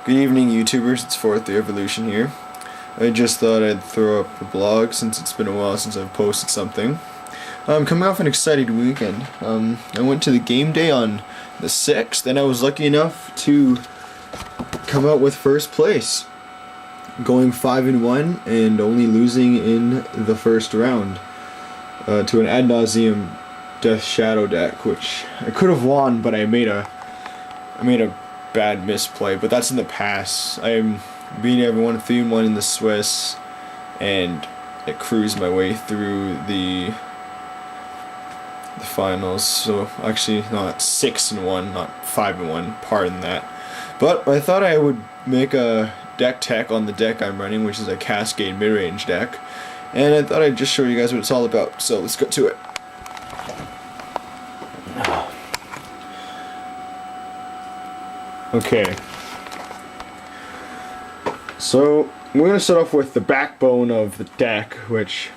Good evening, YouTubers. It's Fourth the Evolution here. I just thought I'd throw up a blog since it's been a while since I've posted something. I'm coming off an exciting weekend. I went to the game day on the 6th, and I was lucky enough to come out with first place, going 5-1 and only losing in the first round to an ad nauseum Death Shadow deck, which I could have won, but I made a bad misplay, but that's in the past. I'm beating everyone 3-1 in the Swiss, and I cruised my way through the finals. So actually, not 6-1, not 5-1. Pardon that. But I thought I would make a deck tech on the deck I'm running, which is a Cascade Midrange deck, and I thought I'd just show you guys what it's all about. So let's go to it. Okay, so we're going to start off with the backbone of the deck, which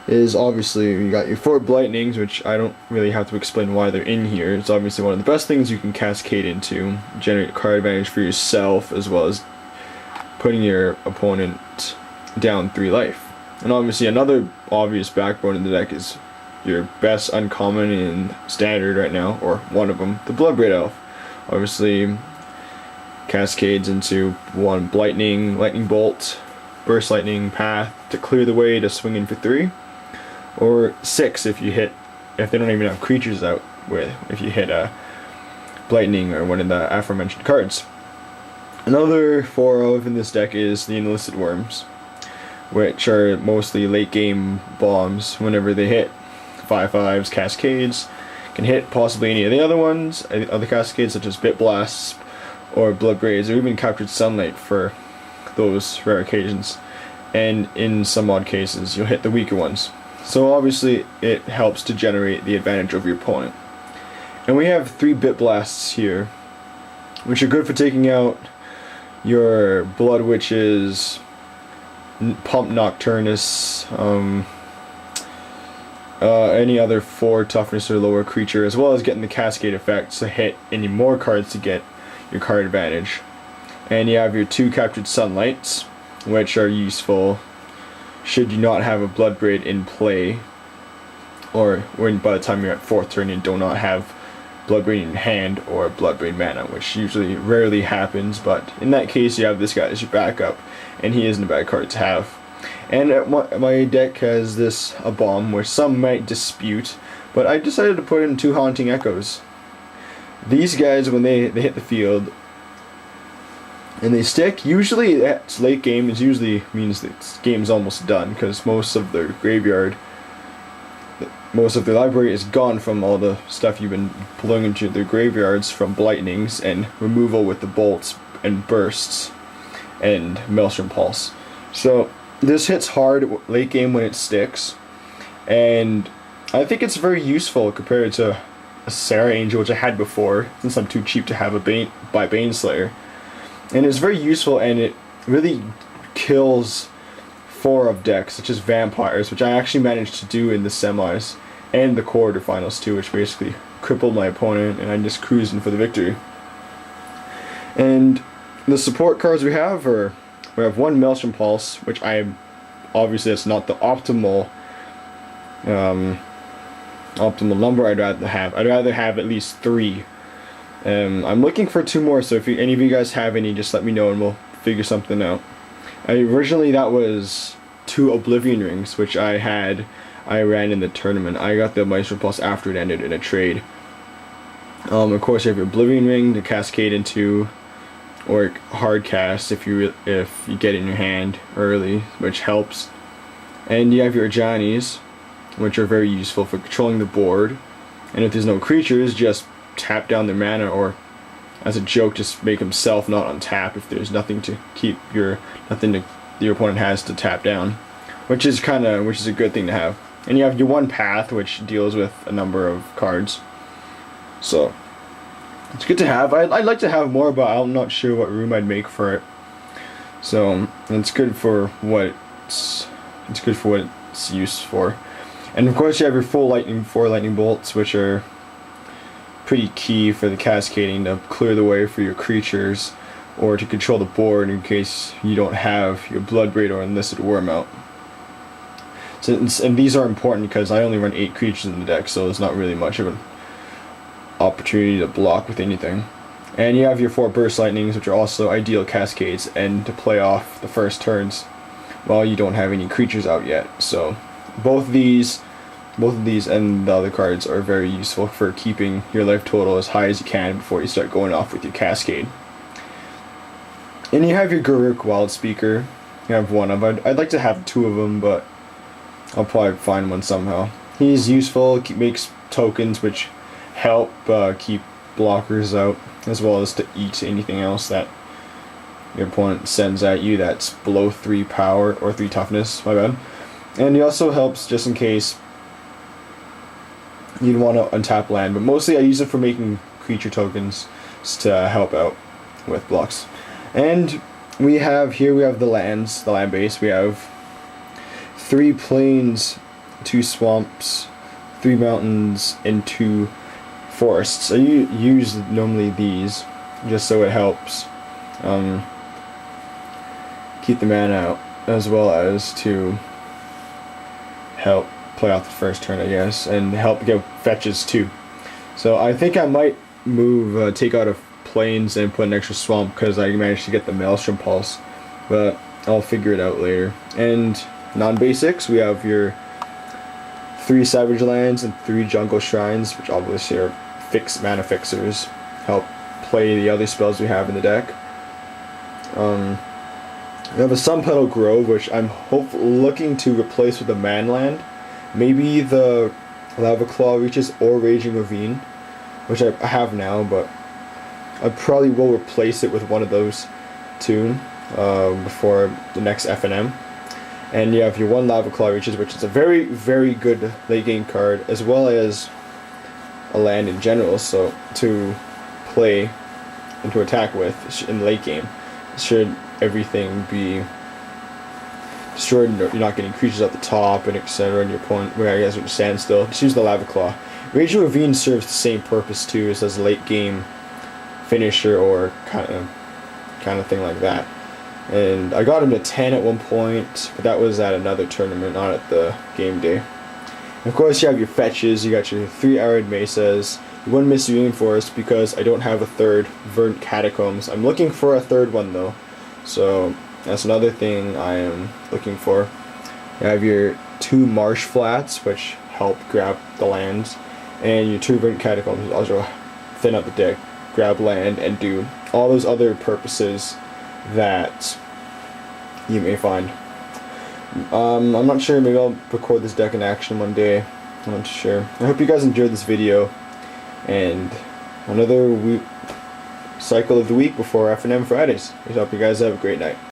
is obviously, you got your 4 Blightnings, which I don't really have to explain why they're in here. It's obviously one of the best things you can cascade into, generate card advantage for yourself, as well as putting your opponent down 3 life. And obviously another obvious backbone in the deck is your best uncommon in standard right now, or one of them, the Bloodbraid Elf. Obviously, cascades into 1 Lightning Bolt, Burst Lightning, Path to clear the way to swing in for 3, or 6 if they don't even have creatures out with, if you hit a Lightning or one of the aforementioned cards. Another 4 of in this deck is the Enlisted Worms, which are mostly late game bombs. Whenever they hit 5/5s, cascades can hit possibly any of the other ones, other cascades such as Bit Blasts or Bloodbraids, or even Captured Sunlight for those rare occasions. And in some odd cases, you'll hit the weaker ones. So obviously, it helps to generate the advantage over your opponent. And we have 3 Bit Blasts here, which are good for taking out your Blood Witches, Pump Nocturnus, any other 4 toughness or lower creature, as well as getting the cascade effects to hit any more cards to get your card advantage. And you have your 2 Captured Sunlights, which are useful should you not have a Bloodbraid in play, or when by the time you're at 4th turn you do not have Bloodbraid in hand or Bloodbraid mana, which usually rarely happens, but in that case you have this guy as your backup, and he isn't a bad card to have. And my deck has a bomb which some might dispute, but I decided to put in 2 Haunting Echoes. These guys, when they hit the field and they stick, usually it's late game. It usually means that game's almost done, because most of their graveyard, most of their library is gone from all the stuff you've been pulling into their graveyards from Blightnings and removal with the bolts and bursts and Maelstrom Pulse. So this hits hard late game when it sticks, and I think it's very useful compared to a Sarah Angel, which I had before, since I'm too cheap to have a Baneslayer. And it's very useful, and it really kills 4 of decks, such as Vampires, which I actually managed to do in the semis, and the quarterfinals too, which basically crippled my opponent, and I'm just cruising for the victory. And the support cards we have we have 1 Maelstrom Pulse, which obviously that's not the optimal number I'd rather have. I'd rather have at least 3. I'm looking for 2 more, so if any of you guys have any, just let me know and we'll figure something out. Originally that was 2 Oblivion Rings, which I ran in the tournament. I got the Maelstrom Pulse after it ended in a trade. Of course you have your Oblivion Ring to cascade into, or hard cast if you get it in your hand early, which helps. And you have your Ajani's, which are very useful for controlling the board. And if there's no creatures, just tap down their mana, or as a joke, just make himself not untap if there's nothing to keep your opponent has to tap down, which is a good thing to have. And you have your 1 Path, which deals with a number of cards. So it's good to have. I'd like to have more, but I'm not sure what room I'd make for it. So it's good for what it's used for. And of course you have your full 4 lightning bolts, which are pretty key for the cascading to clear the way for your creatures. or to control the board in case you don't have your Bloodbraid or Enlisted Worm out. So, and these are important because I only run 8 creatures in the deck, so there's not really much of an opportunity to block with anything. And you have your 4 Burst Lightnings, which are also ideal cascades, and to play off the first turns while you don't have any creatures out yet. So both of these and the other cards are very useful for keeping your life total as high as you can before you start going off with your cascade. And you have your Garruk Wildspeaker. You have one of them. I'd like to have 2 of them, but I'll probably find one somehow. He's useful, makes tokens which help keep blockers out, as well as to eat anything else that your opponent sends at you that's below 3 power or 3 toughness, my bad. And he also helps just in case you'd want to untap land, but mostly I use it for making creature tokens to help out with blocks. And we have the lands, the land base. We have 3 plains, 2 swamps, 3 mountains, and 2 forests. I use normally these just so it helps keep the mana out, as well as to help play off the first turn, I guess, and help get fetches too. So I think I might move, take out a plains and put an extra swamp because I managed to get the Maelstrom Pulse, but I'll figure it out later. And non-basics, we have your 3 Savage Lands and 3 Jungle Shrines, which obviously are fixed mana fixers, help play the other spells we have in the deck. We have a Sunpetal Grove, which I'm looking to replace with a Manland. Maybe the Lava Claw Reaches or Raging Ravine, which I have now, but I probably will replace it with one of those 2 before the next FNM. And you have your 1 Lava Claw Reaches, which is a very, very good late game card, as well as a land in general, so to play and to attack with in the late game. Should everything be destroyed and you're not getting creatures at the top and etc. and your opponent, where I guess would stand still, just use the Lava Claw. Raging Ravine serves the same purpose too, as a late game finisher or kind of thing like that. And I got him to 10 at one point, but that was at another tournament, not at the game day. And of course you have your fetches. You got your 3 Arid Mesas, 1 Misty Forest because I don't have a 3rd Verdant Catacombs. I'm looking for a 3rd one though, so that's another thing I am looking for. You have your 2 Marsh Flats, which help grab the lands, and your 2 Verdant Catacombs also thin out the deck, grab land, and do all those other purposes that you may find. I'm not sure, maybe I'll record this deck in action one day. I'm not sure. I hope you guys enjoyed this video, and another cycle of the week before FNM Fridays. I hope you guys have a great night.